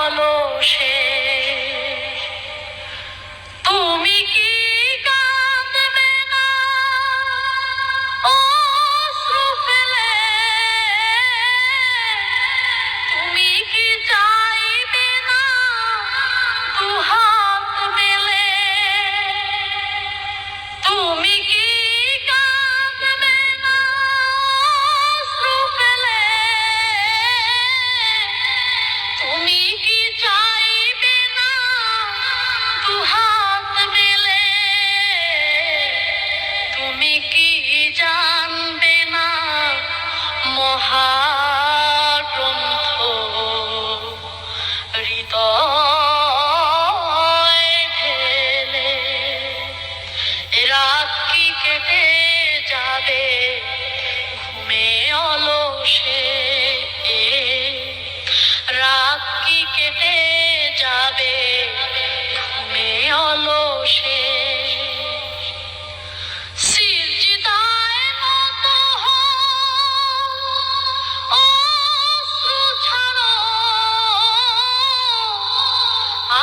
অলসে তুমি কি কাঁদবে না অশ্রু ফেলে? তুমি কি চাইবে না দুহাত মেলে? তুমি কি কাঁদবে না অশ্রু ফেলে? তুমি কি চাইবে না দুহাত মেলে? তুমি কি জানবে না মহাগ্রন্থ হৃদয় ঢেলে? রাত কি কেটে যাবে ঘুমে অলসে? রাত কি কেটে যাবে ঘুমে অলসে? সিজদায় নত হও, অশ্রু ছাড়ো,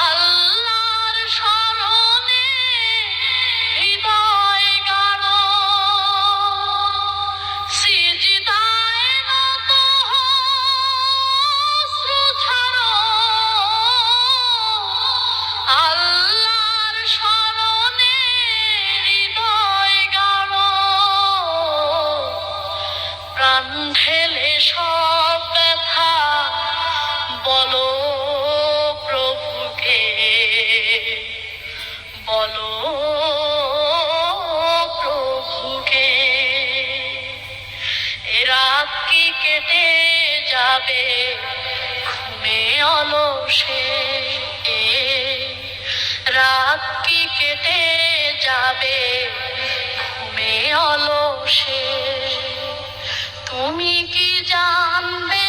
আল্লাহর শরণে হৃদয় গাড়ো। সিজদায় নত হও, অশ্রু ছাড়ো, আল্লাহর শরণে হৃদয় গাড়ো। প্রাণ ঢেলে সব ব্যথা বলো প্রভুকে, বলো প্রভুকে। এ রাত কি কেটে যাবে ঘুমে অলসে? রাত কি কেটে যাবে ঘুমে অলসে? তুমি কি জানবে